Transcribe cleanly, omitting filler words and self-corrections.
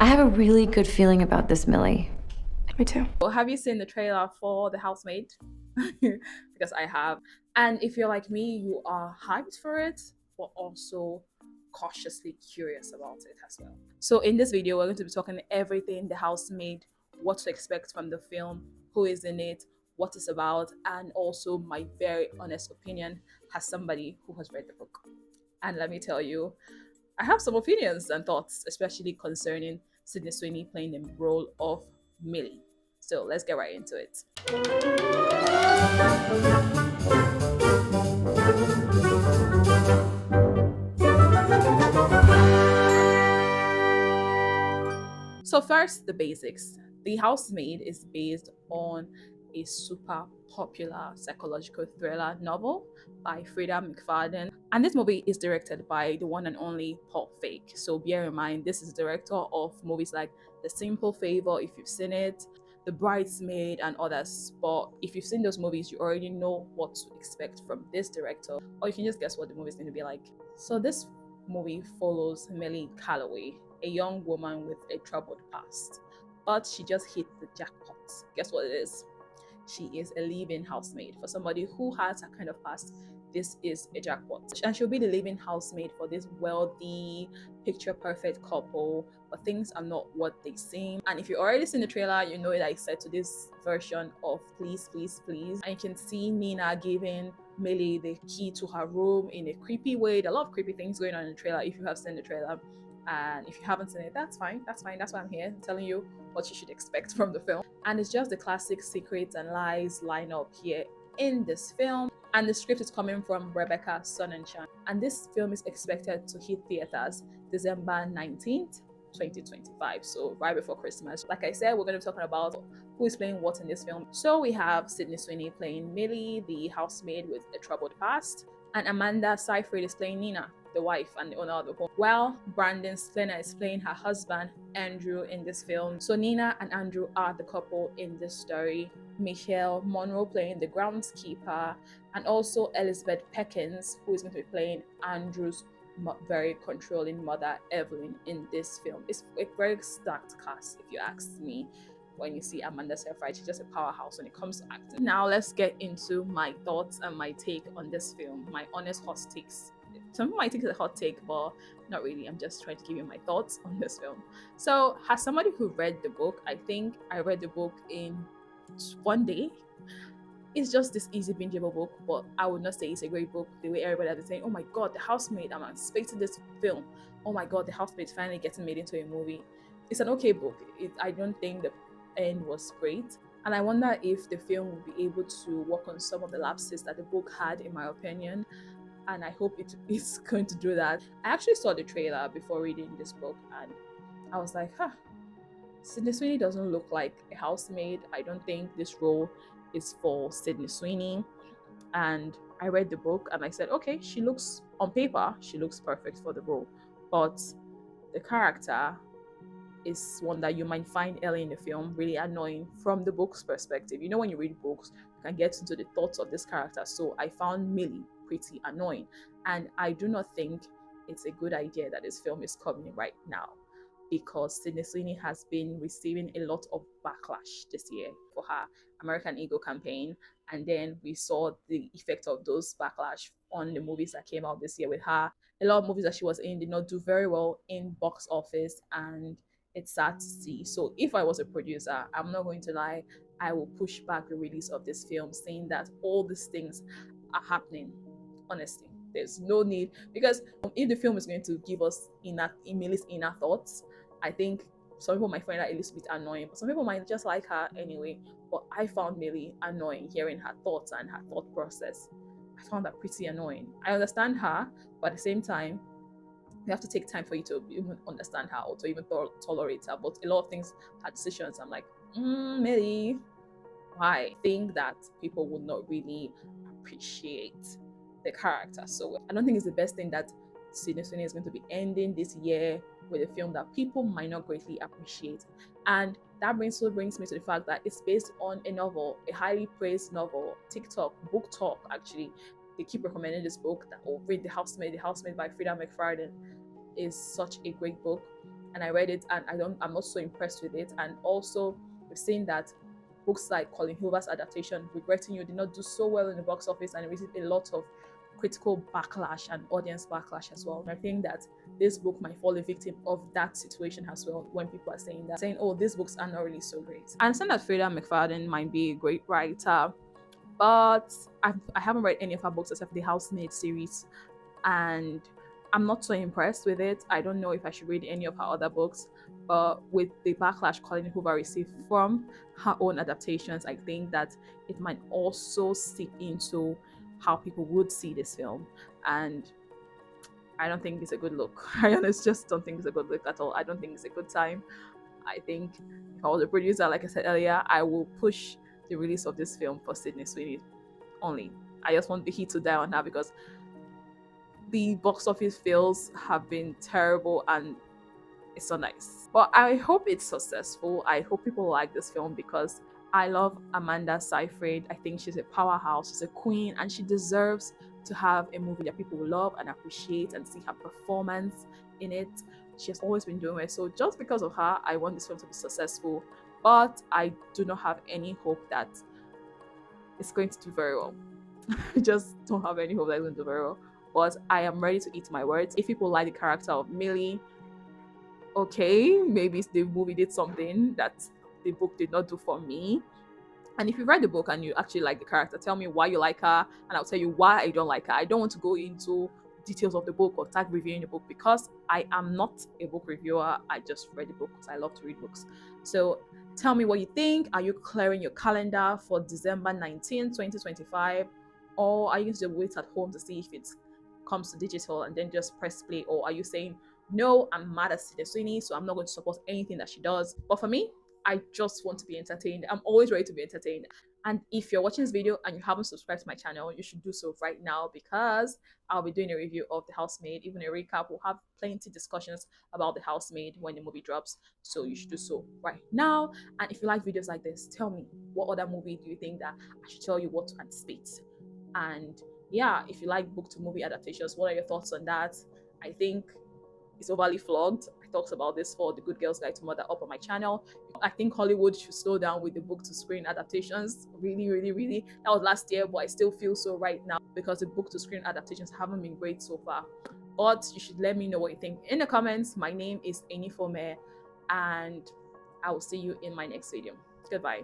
I have a really good feeling about this, Millie. Me too. Well, have you seen the trailer for The Housemaid? Because I have. And if you're like me, you are hyped for it, but also cautiously curious about it as well. So in this video, we're going to be talking everything The Housemaid, what to expect from the film, who is in it, what it's about, and also my very honest opinion as somebody who has read the book. And let me tell you, I have some opinions and thoughts, especially concerning Sydney Sweeney playing the role of Millie. So let's get right into it. So first, the basics. The Housemaid is based on a super popular psychological thriller novel by Freida McFadden. And this movie is directed by the one and only Paul Feig. So bear in mind, this is the director of movies like The Simple Favor, if you've seen it, The Bridesmaid, and others. But if you've seen those movies, you already know what to expect from this director, or you can just guess what the movie is going to be like. So this movie follows Millie Calloway, a young woman with a troubled past. But she just hit the jackpot. Guess what it is? She is a live-in housemaid. For somebody who has that kind of past, this is a jackpot. And she'll be the live-in housemaid for this wealthy, picture-perfect couple, but things are not what they seem. And if you already seen the trailer, you know that I said to this version of Please, Please, Please. And you can see Nina giving Millie the key to her room in a creepy way. There are a lot of creepy things going on in the trailer if you have seen the trailer. And if you haven't seen it, that's fine. That's why I'm here telling you what you should expect from the film. And it's just the classic secrets and lies line up here in this film. And the script is coming from Rebecca Sonnenschein. And this film is expected to hit theaters December 19th, 2025, so right before Christmas. Like I said, we're going to be talking about who is playing what in this film. So we have Sydney Sweeney playing Millie, the housemaid with a troubled past, and Amanda Seyfried is playing Nina, the wife and the owner of the home. Well, Brandon Sklenar is playing her husband, Andrew, in this film. So Nina and Andrew are the couple in this story. Michelle Monroe playing the groundskeeper, and also Elizabeth Perkins, who is going to be playing Andrew's very controlling mother, Evelyn, in this film. It's a very stacked cast, if you ask me. When you see Amanda Seyfried, she's just a powerhouse when it comes to acting. Now let's get into my thoughts and my take on this film, my honest hot takes. Some people might think it's a hot take, but not really. I'm just trying to give you my thoughts on this film. So as somebody who read the book, I think I read the book in one day. It's just this easy bingeable book, but I would not say it's a great book the way everybody has been saying, oh my god, The Housemaid, I'm expecting this film. Oh my god, The Housemaid is finally getting made into a movie. It's an okay book. I don't think the end was great. And I wonder if the film will be able to work on some of the lapses that the book had, in my opinion. And I hope it's going to do that. I actually saw the trailer before reading this book, and I was like, Sydney Sweeney doesn't look like a housemaid. I don't think this role is for Sydney Sweeney. And I read the book and I said, okay, she looks, on paper, she looks perfect for the role. But the character is one that you might find early in the film really annoying from the book's perspective. You know, when you read books, you can get into the thoughts of this character. So I found Millie pretty annoying. And I do not think it's a good idea that this film is coming right now, because Sydney Sweeney has been receiving a lot of backlash this year for her American Eagle campaign. And then we saw the effect of those backlash on the movies that came out this year with her. A lot of movies that she was in did not do very well in box office, and it's sad to see. So if I was a producer, I'm not going to lie, I will push back the release of this film, saying that all these things are happening. Honestly, there's no need, because if the film is going to give us Emily's inner thoughts, I think some people might find that a little bit annoying, but some people might just like her anyway. But I found Millie annoying, hearing her thoughts and her thought process. I found that pretty annoying. I understand her, but at the same time, you have to take time for you to even understand her or to even tolerate her. But a lot of things, her decisions, I'm like, Millie, why? I think that people would not really appreciate the character. So I don't think it's the best thing that Sydney Sweeney is going to be ending this year with a film that people might not greatly appreciate. And that brings me to the fact that it's based on a novel, a highly praised novel. TikTok, BookTok, actually, they keep recommending this book, that read The Housemaid by Freida McFadden. Is such a great book. and I read it, and I'm not so impressed with it. And also, we've seen that books like Colin Hoover's adaptation, Regretting You, did not do so well in the box office, and it received a lot of critical backlash and audience backlash as well. And I think that this book might fall a victim of that situation as well, when people are saying that, saying, oh, these books are not really so great. I understand that Freida McFadden might be a great writer, but I haven't read any of her books except the Housemaid series, and I'm not so impressed with it. I don't know if I should read any of her other books, but with the backlash Colin Hoover received from her own adaptations, I think that it might also seep into how people would see this film, and I don't think it's a good look. I honestly just don't think it's a good look at all. I don't think it's a good time. I think if I was a producer, like I said earlier, I will push the release of this film for Sydney Sweeney only. I just want the heat to die on her, because the box office fails have been terrible, and it's so nice. But I hope it's successful. I hope people like this film, because I love Amanda Seyfried. I think she's a powerhouse, she's a queen, and she deserves to have a movie that people will love and appreciate and see her performance in it. She has always been doing it. So just because of her, I want this film to be successful. But I do not have any hope that it's going to do very well. I just don't have any hope that it's going to do very well. But I am ready to eat my words. If people like the character of Millie, okay, maybe the movie did something that the book did not do for me. And if you read the book and you actually like the character, tell me why you like her, and I'll tell you why I don't like her. I don't want to go into details of the book or start reviewing the book, because I am not a book reviewer. I just read the book because I love to read books. So tell me what you think. Are you clearing your calendar for December 19, 2025? Or are you going to wait at home to see if it comes to digital and then just press play? Or are you saying, no, I'm mad at Sydney Sweeney, so I'm not going to support anything that she does? But for me, I just want to be entertained. I'm always ready to be entertained. And if you're watching this video and you haven't subscribed to my channel, you should do so right now, because I'll be doing a review of The Housemaid, even a recap. We'll have plenty discussions about The Housemaid when the movie drops. So you should do so right now. And if you like videos like this, tell me, what other movie do you think that I should tell you what to anticipate? And yeah, if you like book to movie adaptations, what are your thoughts on that? I think it's overly flogged. I talked about this for the Good Girls Guide to Mother up on my channel. I think Hollywood should slow down with the book to screen adaptations. Really, really, really. That was last year, but I still feel so right now, because the book to screen adaptations haven't been great so far. But you should let me know what you think in the comments. My name is Enifome, and I will see you in my next video. Goodbye.